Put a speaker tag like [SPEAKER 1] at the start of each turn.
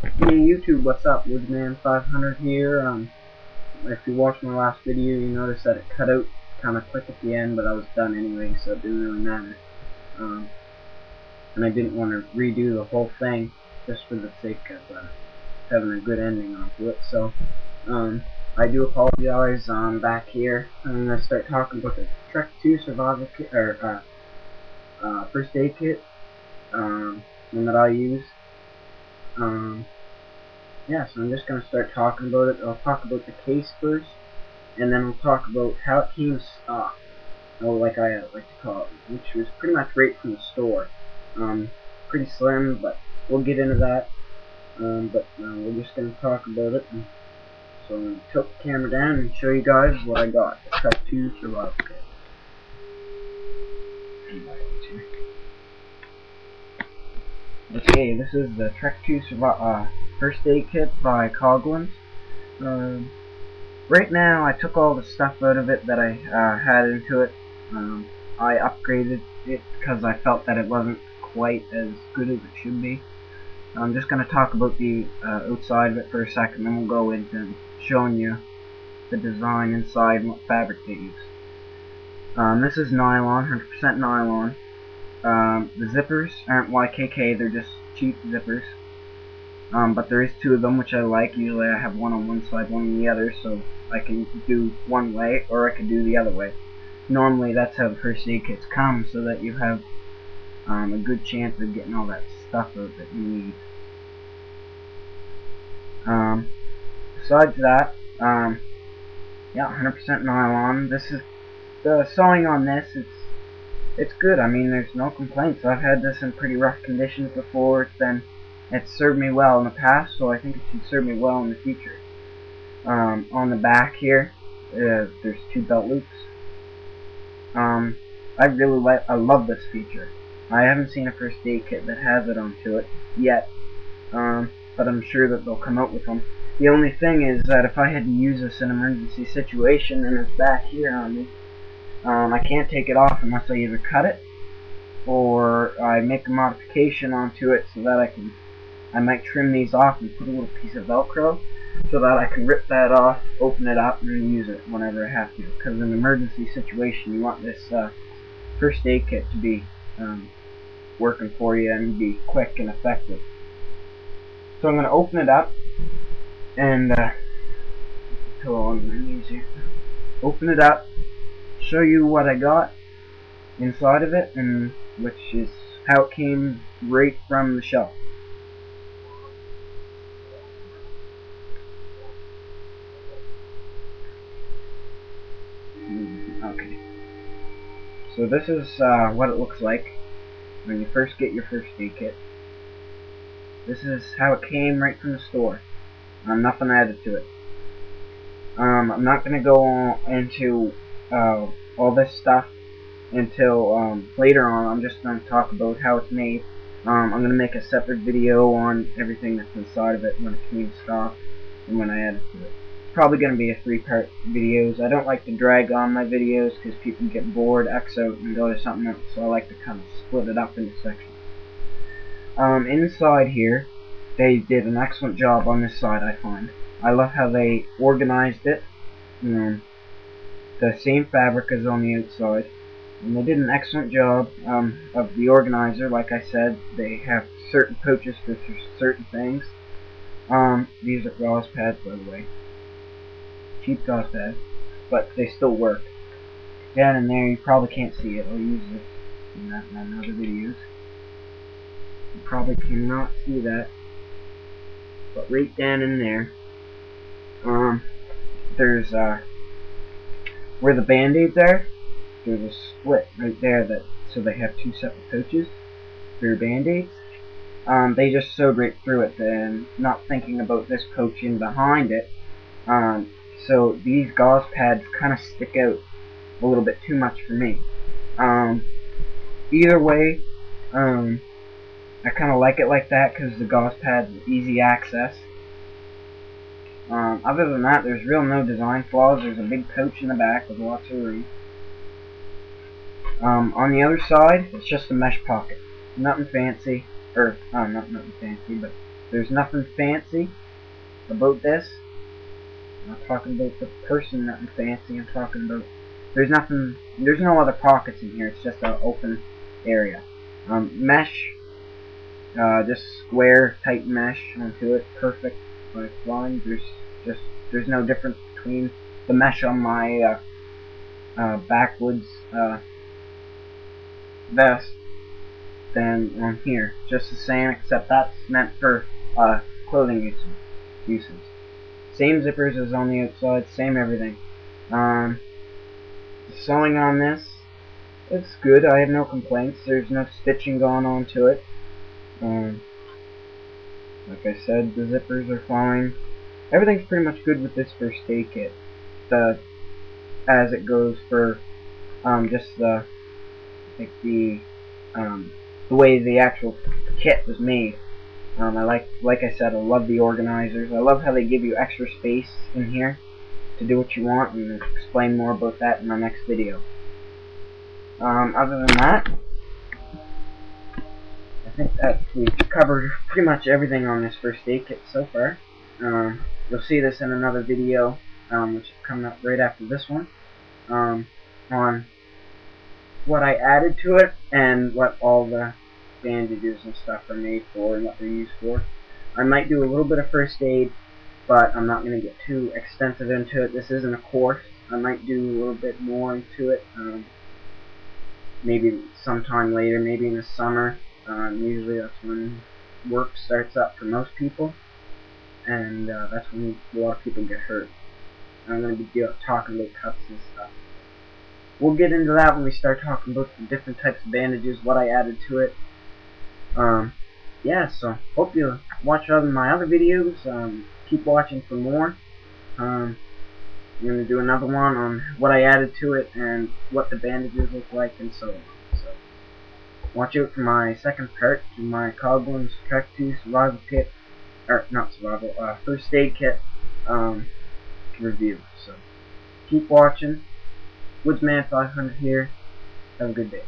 [SPEAKER 1] Hey YouTube, what's up? Woodman500 here. If you watched my last video, you noticed that it cut out kind of quick at the end, but I was done anyway, so it didn't really matter. And I didn't want to redo the whole thing just for the sake of having a good ending onto it. So, I do apologize. I'm back here. I'm gonna start talking about the Trek 2 survival kit or first aid kit, one that I use. Yeah, so I'm just going to start talking about it. I'll talk about the case first, and then we'll talk about how it came stock, or like I like to call it, which was pretty much right from the store. Pretty slim, but we'll get into that. We're just going to talk about it. So I'm going to tilt the camera down and show you guys what I got. The Trek 2 survival kit. Okay, this is the Trek 2 first aid kit by Coghlans. Right now, I took all the stuff out of it that I had into it. I upgraded it because I felt that it wasn't quite as good as it should be. I'm just going to talk about the outside of it for a second, then we'll go into showing you the design inside and what fabric they use. This is nylon, 100% nylon. The zippers aren't YKK, they're just cheap zippers. But there is two of them, which I like. Usually I have one on one side, one on the other, so I can do one way, or I can do the other way. Normally that's how the first aid kits come, so that you have a good chance of getting all that stuff out that you need. Besides that, yeah, 100% nylon. This is the sewing on this. It's good. I mean, there's no complaints. I've had this in pretty rough conditions before. It's served me well in the past, so I think it should serve me well in the future. On the back here, there's two belt loops. I love this feature. I haven't seen a first aid kit that has it onto it yet, but I'm sure that they'll come out with them. The only thing is that if I had to use this in an emergency situation and it's back here on me, I can't take it off unless I either cut it or I make a modification onto it so that I might trim these off and put a little piece of Velcro so that I can rip that off, open it up, and use it whenever I have to. Because in an emergency situation, you want this first aid kit to be working for you and be quick and effective. So I'm going to open it up and pillow on my knees here. Open it up, show you what I got inside of it, and which is how it came right from the shelf. Okay. So this is what it looks like when you first get your first aid kit. This is how it came right from the store. Nothing added to it. I'm not going to go into all this stuff until later on. I'm just going to talk about how it's made. I'm going to make a separate video on everything that's inside of it when it came stock and when I added to it. It's probably going to be a 3-part videos. I don't like to drag on my videos because people get bored, X out, and go to something else. So I like to kind of split it up into sections. Inside here, they did an excellent job on this side, I find. I love how they organized it. The same fabric as on the outside. And they did an excellent job of the organizer. Like I said, they have certain pouches for certain things. These are gauze pads, by the way. Cheap gauze pads, but they still work. Down in there, you probably can't see it. I'll use this in other videos. You probably cannot see that, but right down in there, there's where the band-aids are. There's a split right there so they have two separate pouches for your band-aids. They just sewed right through it and not thinking about this pouch in behind it. So these gauze pads kind of stick out a little bit too much for me. Either way, I kind of like it like that because the gauze pads are easy access. Other than that, there's really no design flaws. There's a big pouch in the back with lots of room. On the other side, it's just a mesh pocket. Nothing fancy, or not nothing fancy, but There's nothing fancy about this. I'm not talking about the person that I'm fancy. I'm talking about there's no other pockets in here. It's just an open area. Mesh, just square type mesh onto it, perfect like line. There's no difference between the mesh on my backwoods vest than on here. Just the same, except that's meant for clothing uses. Same zippers as on the outside, same everything. The sewing on this, it's good. I have no complaints. There's no stitching going on to it. Like I said, the zippers are fine. Everything's pretty much good with this first aid kit. As it goes for just like the way the actual kit was made. Like I said, I love the organizers. I love how they give you extra space in here to do what you want, and explain more about that in my next video. Other than that, I think that we've covered pretty much everything on this first aid kit so far. You'll see this in another video, which is coming up right after this one, on what I added to it and what all the bandages and stuff are made for and what they're used for. I might do a little bit of first aid, but I'm not going to get too extensive into it. This isn't a course. I might do a little bit more into it, maybe sometime later, maybe in the summer. Usually that's when work starts up for most people, and that's when a lot of people get hurt. I'm going to be talking about cuts and stuff. We'll get into that when we start talking about the different types of bandages, what I added to it. Yeah, so hope you watch my other videos. Keep watching for more. I'm going to do another one on what I added to it and what the bandages look like and so on. So watch out for my second part to my Coghlans Trek 2 survival kit, or not survival, first aid kit review. So keep watching. Woodsman 500 here. Have a good day.